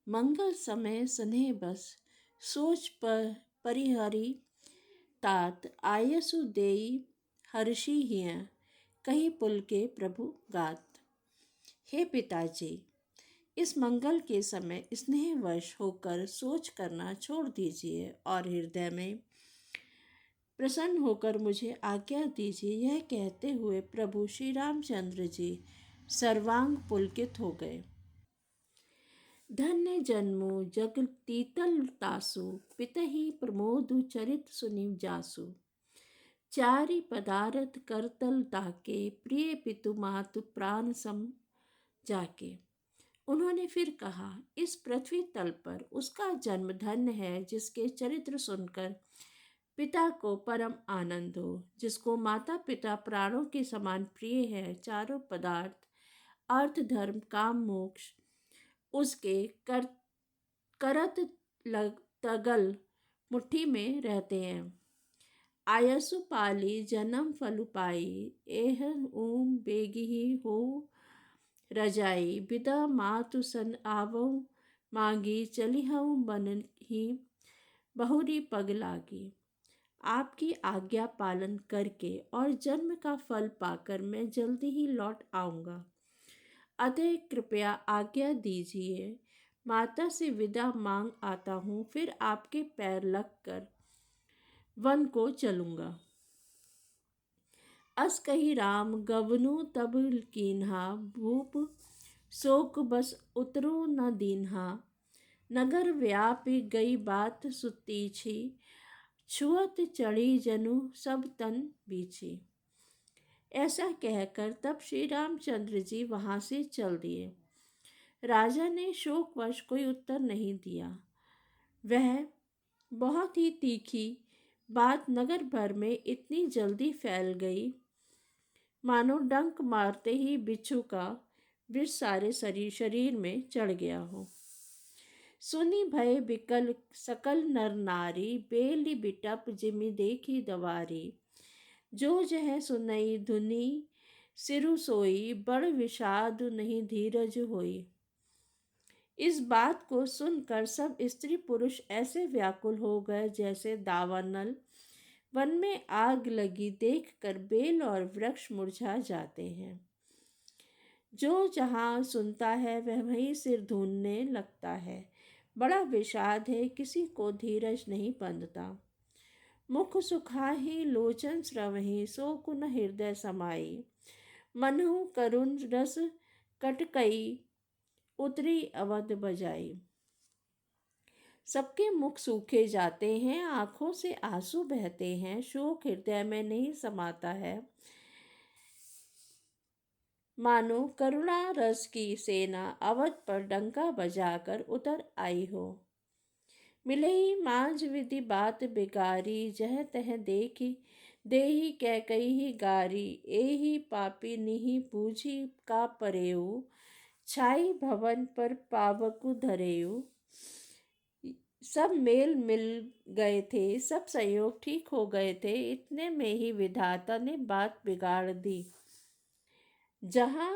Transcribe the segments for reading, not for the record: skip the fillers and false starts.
मंगल समय स्नेह बस सोच पर परिहरी तात आयसु देई हर्षि हिय कही पुल के प्रभु गात। हे पिताजी, इस मंगल के समय स्नेहवश होकर सोच करना छोड़ दीजिए और हृदय में प्रसन्न होकर मुझे आज्ञा दीजिए। यह कहते हुए प्रभु श्री रामचंद्र जी सर्वांग पुलकित हो गए। धन्य जन्मो जग तीतल तासु पितहि प्रमोदु चरित सुनिव जासु। चारि पदारथ करतल ताके प्रिय पितु मातु प्राण सम जाके। उन्होंने फिर कहा, इस पृथ्वी तल पर उसका जन्म धन्य है जिसके चरित्र सुनकर पिता को परम आनंद हो, जिसको माता पिता प्राणों के समान प्रिय है। चारों पदार्थ अर्थ धर्म काम मोक्ष उसके करत तगल मुट्ठी में रहते हैं। आयसु पाली जन्म फलु पाई एह ऊम बेगिही हो रजाई। बिदा मातु सन आवो मांगी चलिहऊ बन ही बहुरी पग लागी। आपकी आज्ञा पालन करके और जन्म का फल पाकर मैं जल्दी ही लौट आऊंगा। अतः कृपया आज्ञा दीजिए, माता से विदा मांग आता हूँ, फिर आपके पैर लगकर वन को चलूंगा। अस कही राम गवनु तब कीन्हा भूप शोक बस उतरो न दीन्हा। नगर व्यापी गई बात सुती छी छुअत चढ़ी जनु सब तन बीछी। ऐसा कहकर तब श्री रामचंद्र जी वहां से चल दिए। राजा ने शोकवश कोई उत्तर नहीं दिया। वह बहुत ही तीखी बात नगर भर में इतनी जल्दी फैल गई मानो डंक मारते ही बिच्छू का विष सारे शरीर में चढ़ गया हो। सुनी भय बिकल सकल नर नारी बेली बिटप जिमि देखी दवारी। जो जह सुनई धुनी सिरु सोई बड़ विषाद नहीं धीरज होई। इस बात को सुनकर सब स्त्री पुरुष ऐसे व्याकुल हो गए जैसे दावानल वन में आग लगी देखकर बेल और वृक्ष मुरझा जाते हैं। जो जहाँ सुनता है वह वहीं सिर धूनने लगता है। बड़ा विषाद है, किसी को धीरज नहीं बंधता। मुख सुखाही लोचन स्रवही सो कुन हृदय समाई। मनहु करुण रस कटकई उतरी अवध बजाई। सबके मुख सूखे जाते हैं, आंखों से आंसू बहते हैं, शोक हृदय में नहीं समाता है। मानो करुणा रस की सेना अवध पर डंका बजाकर उतर आई हो। मिले ही मांझ विधि बात बिगारी जह तह देखी देही कैकई गारी। एही पापी निहि बूझी का परेऊ छाई भवन पर पावकु धरेऊ। सब मेल मिल गए थे, सब संयोग ठीक हो गए थे, इतने में ही विधाता ने बात बिगाड़ दी। जहाँ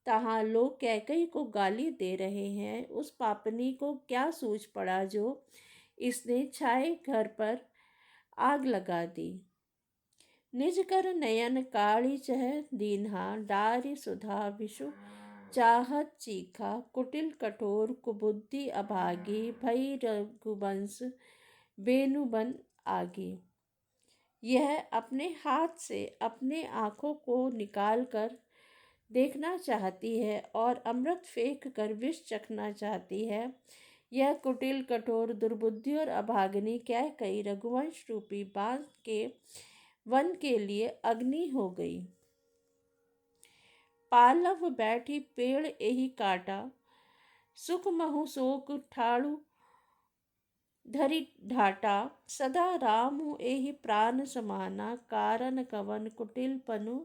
तहाँ लोग कैकई को गाली दे रहे हैं, उस पापनी को क्या सूझ पड़ा जो इसने छाए घर पर आग लगा दी। निज कर नयन काढ़ी चह दीन्हा डारी सुधा विषु चाहत चीखा। कुटिल कठोर कुबुद्धि अभागी भई रघुवंश बेनुबन आगी। यह अपने हाथ से अपने आँखों को निकाल कर देखना चाहती है और अमृत फेंक कर विष चखना चाहती है। यह कुटिल कठोर दुर्बुद्धि और अभागिनी क्या कई रघुवंश रूपी बांस के वन के लिए अग्नि हो गई। पालव बैठी पेड़ एही काटा सुख महु शोक ठाड़ू धरि ढाटा। सदा रामु एही प्राण समाना कारण कवन कुटिल पनु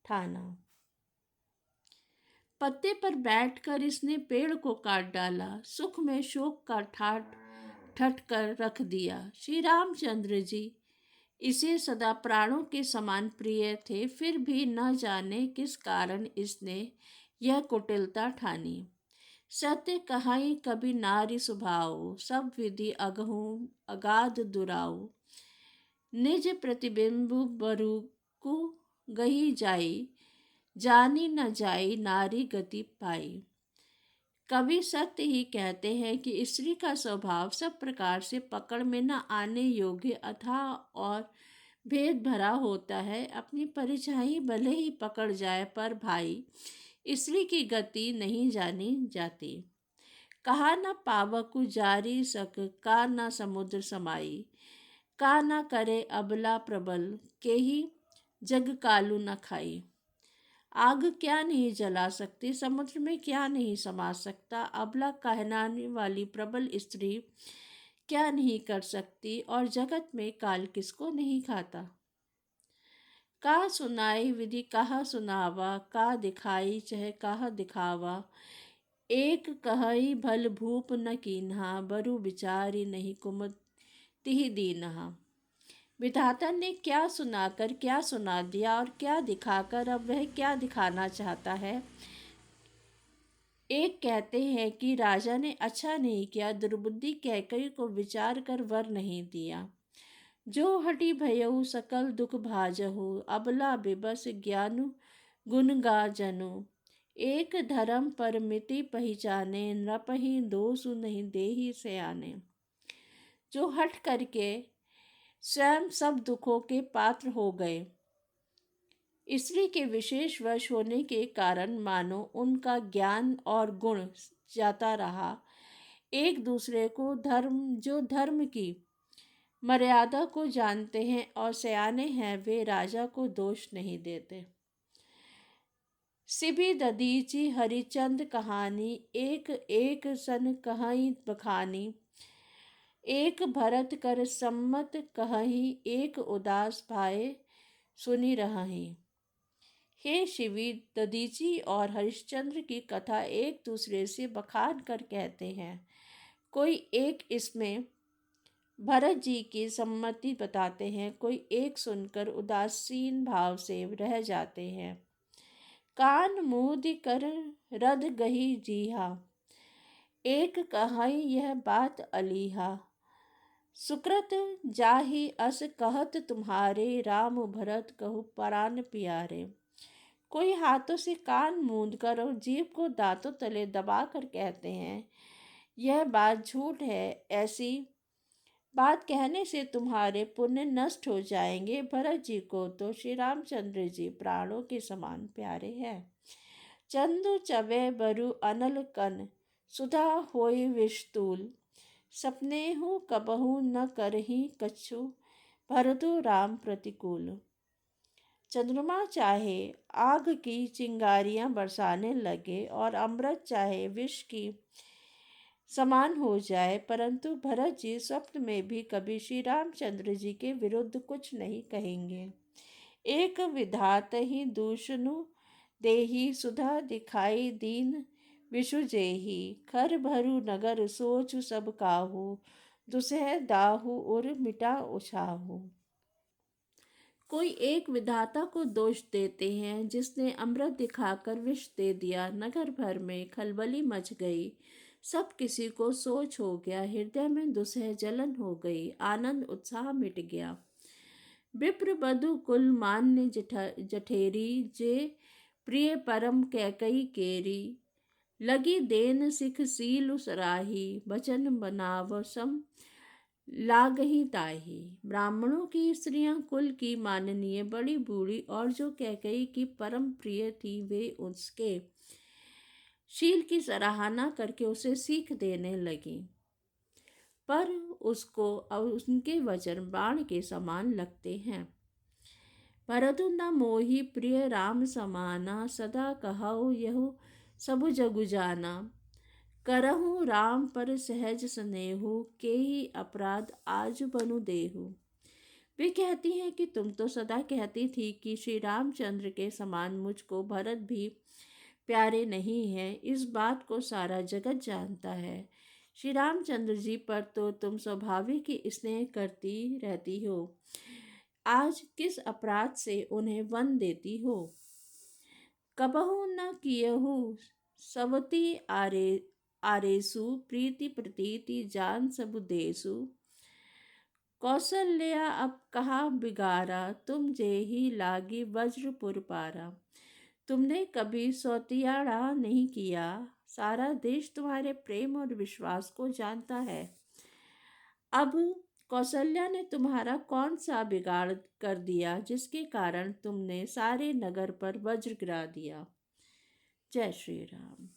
ठाना। पत्ते पर बैठकर इसने पेड़ को काट डाला, सुख में शोक का ठाट ठट कर रख दिया। श्री रामचंद्र जी इसे सदा प्राणों के समान प्रिय थे, फिर भी न जाने किस कारण इसने यह कुटिलता ठानी। सत्य कहाई कभी नारी सुभाओ, सब विधि अगहु अगाध दुराओ। निज प्रतिबिंब बरु को गही जाई, जानी न जाई नारी गति पाई। कवि सत्य ही कहते हैं कि स्त्री का स्वभाव सब प्रकार से पकड़ में न आने योग्य अथाह और भेद भरा होता है। अपनी परिछाई भले ही पकड़ जाए, पर भाई स्त्री की गति नहीं जानी जाती। कहा न पावकु जारी सक, का न समुद्र समाई। का न करे अबला प्रबल, के ही जग कालू न खाई। आग क्या नहीं जला सकती, समुद्र में क्या नहीं समा सकता। अबला कहलाने वाली प्रबल स्त्री क्या नहीं कर सकती, और जगत में काल किसको नहीं खाता। का सुनाई विधि कहा सुनावा, का दिखाई चह कहा दिखावा। एक कहई भल भूप न कीन्हा, बरु विचारी नहीं कुमत तिहि दीन्हा। विधाता ने क्या सुनाकर क्या सुना दिया, और क्या दिखाकर अब वह क्या दिखाना चाहता है। एक कहते हैं कि राजा ने अच्छा नहीं किया, दुर्बुद्धि कैकई को विचार कर वर नहीं दिया। जो हटी भयउ सकल दुख भाजहु, अबला बिबस ज्ञानु गुण गा जनु। एक धर्म पर मिति पहचाने, नृपहि दोषु नहीं देहि सयाने। जो हट करके स्वयं सब दुखों के पात्र हो गए, स्त्री के विशेष वश होने के कारण मानो उनका ज्ञान और गुण जाता रहा। एक दूसरे को जो धर्म की मर्यादा को जानते हैं और सयाने हैं, वे राजा को दोष नहीं देते। सिबी ददीची हरिचंद कहानी, एक एक सन कहाई बखानी। एक भरत कर सम्मत कहही, एक उदास भाए सुनी रही। हे शिवी, ददीची और हरिश्चंद्र की कथा एक दूसरे से बखान कर कहते हैं। कोई एक इसमें भरत जी की सम्मति बताते हैं, कोई एक सुनकर उदासीन भाव से रह जाते हैं। कान मूद कर रद गही जीहा, एक कहाई यह बात अलीहा। सुकृत जाहि अस कहत तुम्हारे, राम भरत कहु परान प्यारे। कोई हाथों से कान मूंद कर और जीभ को दांतों तले दबा कर कहते हैं, यह बात झूठ है, ऐसी बात कहने से तुम्हारे पुण्य नष्ट हो जाएंगे। भरत जी को तो श्री रामचंद्र जी प्राणों के समान प्यारे हैं। चंदु चवे बरु अनल कन, सुधा होई विषतूल। सपने हूँ कबहू न करही कछु, भरतु राम प्रतिकूल। चंद्रमा चाहे आग की चिंगारियां बरसाने लगे और अमृत चाहे विष की समान हो जाए, परंतु भरत जी स्वप्न में भी कभी श्री रामचंद्र जी के विरुद्ध कुछ नहीं कहेंगे। एक विधात ही दूषणु देही, सुधा दिखाई दीन विषु जेही। खर भरु नगर सोचु सब काहू, दुसह दाहु उर मिटा उछाहू। कोई एक विधाता को दोष देते हैं, जिसने अमृत दिखाकर विष दे दिया। नगर भर में खलबली मच गई, सब किसी को सोच हो गया। हृदय में दुसह जलन हो गई, आनंद उत्साह मिट गया। विप्र बधु कुल मान्य जठेरी, जे प्रिय परम कैकई केरी। लगी देन सिख सीलु सराही, बचन बनाव सम लागही ताही। ब्राह्मणों की स्त्रियां कुल की माननीय, बड़ी बूढ़ी और जो कैकई की परम प्रिय थी, वे उसके शील की सराहना करके उसे सीख देने लगी, पर उसको उनके वचन बाण के समान लगते हैं। भरतु न मोहि प्रिय राम समाना, सदा कहु यहु सबु जगु जाना। करहु राम पर सहज स्नेहु, के ही अपराध आज बनु देहु। वे कहती हैं कि तुम तो सदा कहती थी कि श्री रामचंद्र के समान मुझको भरत भी प्यारे नहीं हैं। इस बात को सारा जगत जानता है। श्री रामचंद्र जी पर तो तुम स्वाभाविक ही स्नेह करती रहती हो, आज किस अपराध से उन्हें वन देती हो। कबहु न कियहु सवती आरेसु प्रीति प्रतीति जान सब देसु। कौशल्या अब कहाँ बिगारा, तुम जे ही लागी वज्रपुर पारा। तुमने कभी सौतियाड़ा नहीं किया, सारा देश तुम्हारे प्रेम और विश्वास को जानता है। अब कौशल्या ने तुम्हारा कौन सा बिगाड़ कर दिया जिसके कारण तुमने सारे नगर पर वज्र गिरा दिया। जय श्री राम।